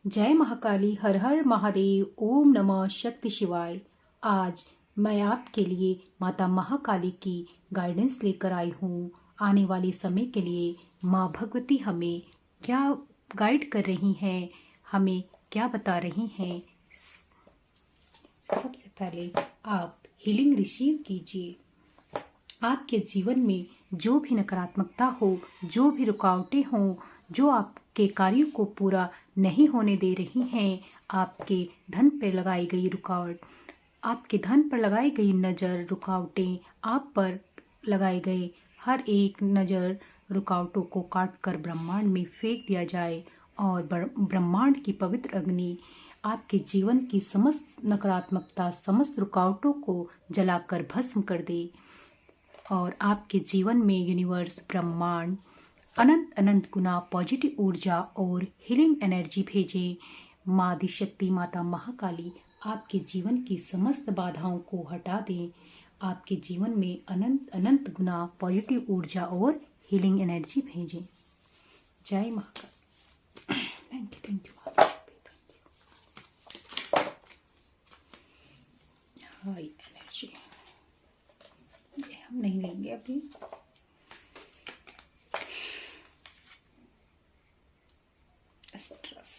जय महाकाली, हर हर महादेव, ओम नमः शक्ति शिवाय। आज मैं आपके लिए माता महाकाली की गाइडेंस लेकर आई हूँ। आने वाले समय के लिए माँ भगवती हमें क्या गाइड कर रही हैं, हमें क्या बता रही हैं। सबसे पहले आप हीलिंग रिसीव कीजिए। आपके जीवन में जो भी नकारात्मकता हो, जो भी रुकावटें हों, जो आपके कार्यों को पूरा नहीं होने दे रही हैं, आपके धन पर लगाई गई रुकावट, आपके धन पर लगाई गई नज़र, रुकावटें, आप पर लगाए गए हर एक नज़र रुकावटों को काट कर ब्रह्मांड में फेंक दिया जाए और ब्रह्मांड की पवित्र अग्नि आपके जीवन की समस्त नकारात्मकता, समस्त रुकावटों को जलाकर भस्म कर दे और आपके जीवन में यूनिवर्स, ब्रह्मांड अनंत अनंत गुना पॉजिटिव ऊर्जा और हीलिंग एनर्जी भेजे। माँ आदिशक्ति, माता महाकाली आपके जीवन की समस्त बाधाओं को हटा दें। आपके जीवन में अनंत अनंत गुना पॉजिटिव ऊर्जा और हीलिंग एनर्जी भेजें। जय Mahakal. Thank you high energy ये हम नहीं लेंगे अभी। स्ट्रेस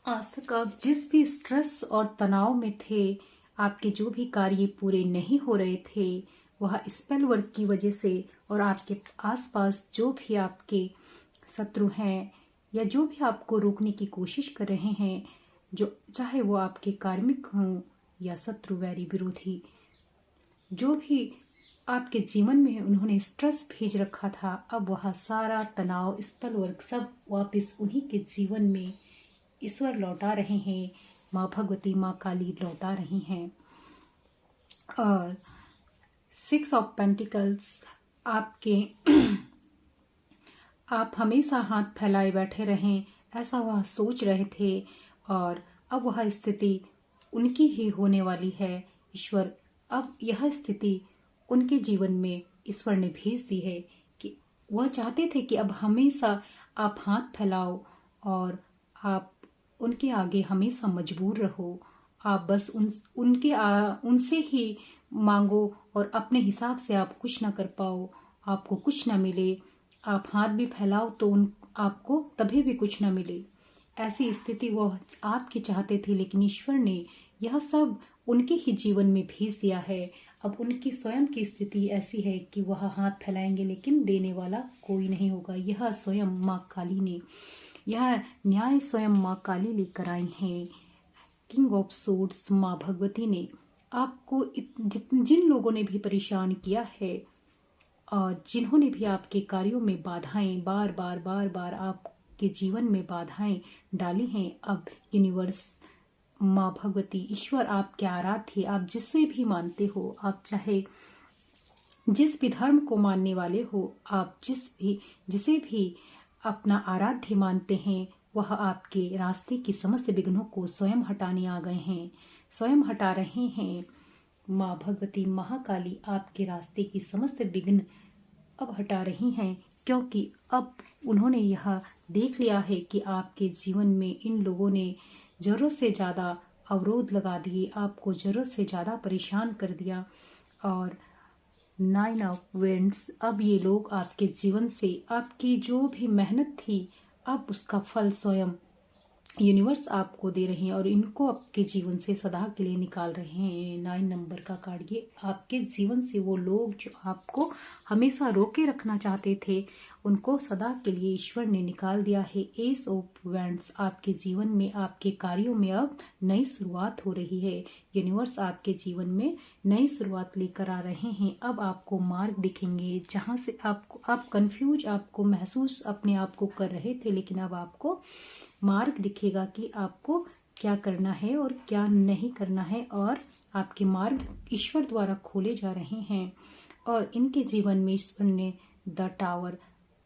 आज तक आप जिस भी स्ट्रेस और तनाव में थे, आपके जो भी कार्य पूरे नहीं हो रहे थे, वह स्पेल वर्क की वजह से और आपके आसपास जो भी आपके शत्रु हैं या जो भी आपको रोकने की कोशिश कर रहे हैं, जो चाहे वो आपके कार्मिक हों या शत्रु, वैरी, विरोधी, जो भी आपके जीवन में उन्होंने स्ट्रेस भेज रखा था, अब वह सारा तनाव, स्पेल वर्क सब वापस उन्हीं के जीवन में ईश्वर लौटा रहे हैं। माँ भगवती, माँ काली लौटा रही हैं। और 6 ऑफ पेंटिकल्स आपके आप हमेशा हाथ फैलाए बैठे रहें, ऐसा वह सोच रहे थे और अब वह स्थिति उनकी ही होने वाली है। ईश्वर, अब यह स्थिति उनके जीवन में ईश्वर ने भेज दी है कि वह चाहते थे कि अब हमेशा आप हाथ फैलाओ और आप उनके आगे हमेशा मजबूर रहो। आप बस उनसे ही मांगो और अपने हिसाब से आप कुछ ना कर पाओ, आपको कुछ ना मिले। आप हाथ भी फैलाओ तो आपको तभी भी कुछ ना मिले। ऐसी स्थिति वह आपकी चाहते थे, लेकिन ईश्वर ने यह सब उनके ही जीवन में भेज दिया है। अब उनकी स्वयं की स्थिति ऐसी है कि वह हाथ फैलाएंगे लेकिन देने वाला कोई नहीं होगा। यह स्वयं माँ काली ने, यह न्याय स्वयं माँ काली लेकर आई हैं। किंग ऑफ सोर्ड्स माँ भगवती ने आपको जिन लोगों ने भी परेशान किया है और जिन्होंने भी आपके कार्यों में बाधाएं बार बार आपके जीवन में बाधाएं डाली हैं, अब यूनिवर्स, माँ भगवती, ईश्वर, आपके आराध्य, आप जिसे भी मानते हो, आप चाहे जिस भी धर्म को मानने वाले हो, आप जिसे भी अपना आराध्य मानते हैं, वह आपके रास्ते की समस्त विघ्नों को स्वयं हटाने आ गए हैं, स्वयं हटा रहे हैं। माँ भगवती महाकाली आपके रास्ते की समस्त विघ्न अब हटा रही हैं, क्योंकि अब उन्होंने यह देख लिया है कि आपके जीवन में इन लोगों ने जरूरत से ज़्यादा अवरोध लगा दिए, आपको जरूरत से ज़्यादा परेशान कर दिया। और 9 ऑफ वेंड्स, अब ये लोग आपके जीवन से आपकी जो भी मेहनत थी, अब उसका फल स्वयं यूनिवर्स आपको दे रहे हैं और इनको आपके जीवन से सदा के लिए निकाल रहे हैं। 9 नंबर का कार्ड, ये आपके जीवन से वो लोग जो आपको हमेशा रोके रखना चाहते थे, उनको सदा के लिए ईश्वर ने निकाल दिया है। एस ऑफ वैंड्स, आपके जीवन में, आपके कार्यों में अब नई शुरुआत हो रही है। यूनिवर्स आपके जीवन में नई शुरुआत लेकर आ रहे हैं। अब आपको मार्ग दिखेंगे जहाँ से आप कंफ्यूज, आपको महसूस अपने आप को कर रहे थे, लेकिन अब आपको मार्ग दिखेगा कि आपको क्या करना है और क्या नहीं करना है, और आपके मार्ग ईश्वर द्वारा खोले जा रहे हैं। और इनके जीवन में ईश्वर ने द टावर,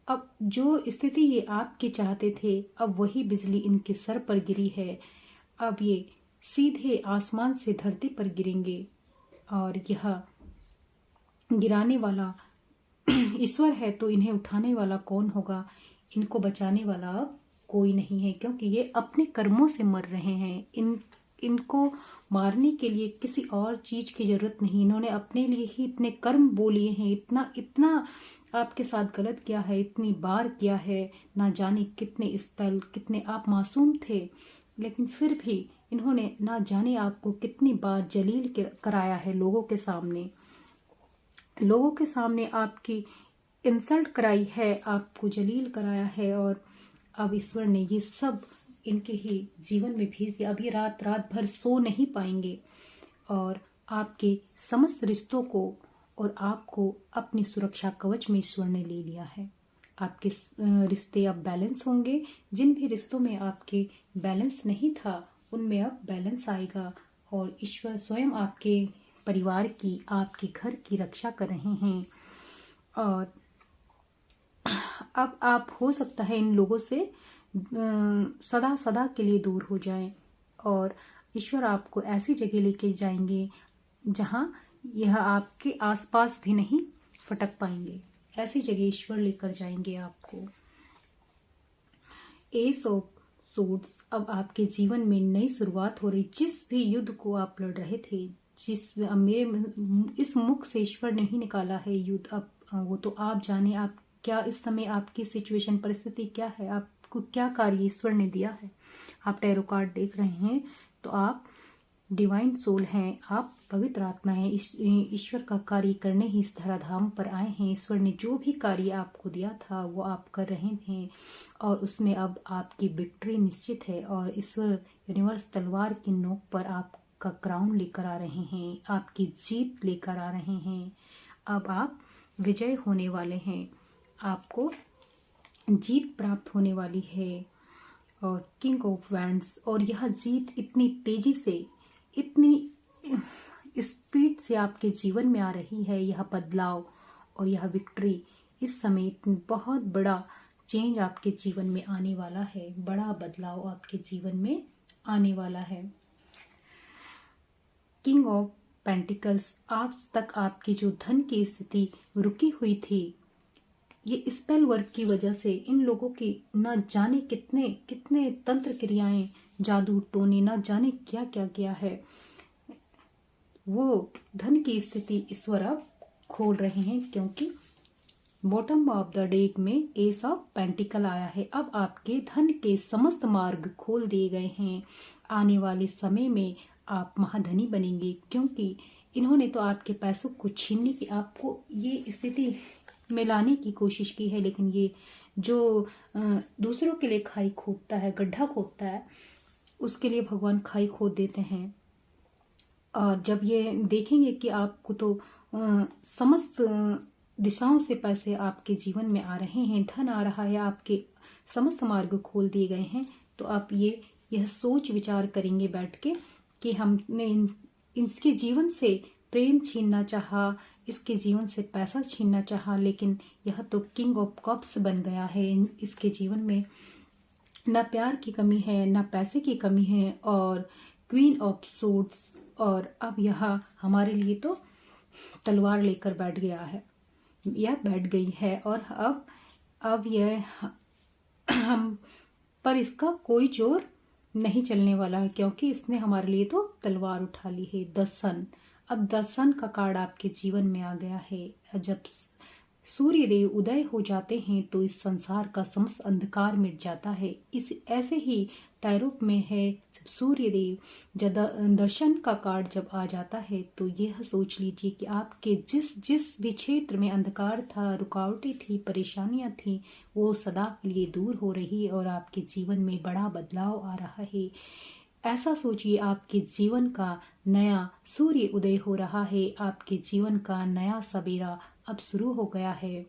अब जो स्थिति ये आपके चाहते थे, अब वही बिजली इनके सर पर गिरी है। अब ये सीधे आसमान से धरती पर गिरेंगे और यह गिराने वाला ईश्वर है, तो इन्हें उठाने वाला कौन होगा? इनको बचाने वाला अब कोई नहीं है, क्योंकि ये अपने कर्मों से मर रहे हैं। इनको मारने के लिए किसी और चीज की जरूरत नहीं, इन्होंने अपने लिए ही इतने कर्म बो लिए हैं, इतना आपके साथ गलत किया है, इतनी बार किया है, ना जाने कितने स्पेल, कितने आप मासूम थे, लेकिन फिर भी इन्होंने ना जाने आपको कितनी बार जलील कराया है। लोगों के सामने आपकी इंसल्ट कराई है, आपको जलील कराया है, और अब ईश्वर ने ये सब इनके ही जीवन में भेज दिया। अभी रात भर सो नहीं पाएंगे और आपके समस्त रिश्तों को और आपको अपनी सुरक्षा कवच में ईश्वर ने ले लिया है। आपके रिश्ते अब बैलेंस होंगे। जिन भी रिश्तों में आपके बैलेंस नहीं था, उनमें अब बैलेंस आएगा और ईश्वर स्वयं आपके परिवार की, आपके घर की रक्षा कर रहे हैं। और अब आप, हो सकता है, इन लोगों से सदा के लिए दूर हो जाएं और ईश्वर आपको ऐसी जगह लेके जाएंगे जहां यह आपके आसपास भी नहीं फटक पाएंगे। ऐसी जगह ईश्वर लेकर जाएंगे आपको। एस ऑफ सोर्ड्स, अब आपके जीवन में नई शुरुआत हो रही। जिस भी युद्ध को आप लड़ रहे थे, मेरे इस मुख से ईश्वर ने ही निकाला है युद्ध, अब वो तो आप जाने, आप क्या इस समय आपकी सिचुएशन, परिस्थिति क्या है, आपको क्या कार्य ईश्वर ने दिया है। आप टैरो कार्ड देख रहे हैं तो आप डिवाइन सोल हैं, आप पवित्र आत्मा हैं, ईश्वर का कार्य करने ही इस धराधाम पर आए हैं। ईश्वर ने जो भी कार्य आपको दिया था वो आप कर रहे हैं और उसमें अब आपकी विक्ट्री निश्चित है। और ईश्वर, यूनिवर्स तलवार की नोक पर आपका क्राउन लेकर आ रहे हैं, आपकी जीत लेकर आ रहे हैं। अब आप विजय होने वाले हैं, आपको जीत प्राप्त होने वाली है। और किंग ऑफ वैंड्स, और यह जीत इतनी तेजी से, इतनी स्पीड से आपके जीवन में आ रही है। यह बदलाव और यह विक्ट्री, इस समय बहुत बड़ा चेंज आपके जीवन में आने वाला है, बड़ा बदलाव आपके जीवन में आने वाला है। किंग ऑफ पेंटिकल्स, आज तक आपकी जो धन की स्थिति रुकी हुई थी, ये स्पेल वर्क की वजह से इन लोगों की न जाने कितने कितने तंत्र क्रियाएं, जादू टोने, न जाने क्या क्या किया है, वो धन की स्थिति ईश्वर अब खोल रहे हैं, क्योंकि बॉटम ऑफ द डेक में एस ऑफ पेंटिकल आया है। अब आपके धन के समस्त मार्ग खोल दिए गए हैं। आने वाले समय में आप महाधनी बनेंगे, क्योंकि इन्होंने तो आपके पैसों को छीनने की, आपको ये स्थिति में लाने की कोशिश की है, लेकिन ये जो दूसरों के लिए खाई खोदता है, गड्ढा खोदता है, उसके लिए भगवान खाई खोद देते हैं। और जब ये देखेंगे कि आपको तो समस्त दिशाओं से पैसे आपके जीवन में आ रहे हैं, धन आ रहा है, आपके समस्त मार्ग खोल दिए गए हैं, तो आप यह सोच विचार करेंगे बैठ के कि हमने इसके जीवन से प्रेम छीनना चाहा, इसके जीवन से पैसा छीनना चाहा, लेकिन यह तो किंग ऑफ कप्स बन गया है। इसके जीवन में ना प्यार की कमी है, ना पैसे की कमी है, और क्वीन ऑफ सोर्ड्स, और अब यह हमारे लिए तो तलवार लेकर बैठ गया है, यह बैठ गई है। और अब यह हम पर इसका कोई जोर नहीं चलने वाला है, क्योंकि इसने हमारे लिए तो तलवार उठा ली है। द सन, अब द सन का कार्ड आपके जीवन में आ गया है। जब सूर्य देव उदय हो जाते हैं तो इस संसार का समस्त अंधकार मिट जाता है। इस ऐसे ही टायरोप में है, जब सूर्य देव दर्शन का कार्ड जब आ जाता है तो यह सोच लीजिए कि आपके जिस भी क्षेत्र में अंधकार था, रुकावटें थी, परेशानियां थी, वो सदा के लिए दूर हो रही और आपके जीवन में बड़ा बदलाव आ रहा है। ऐसा सोचिए, आपके जीवन का नया सूर्य उदय हो रहा है, आपके जीवन का नया सवेरा अब शुरू हो गया है।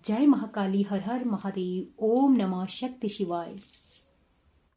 जय महाकाली, हर हर महादेव, ओम नमः शक्ति शिवाय।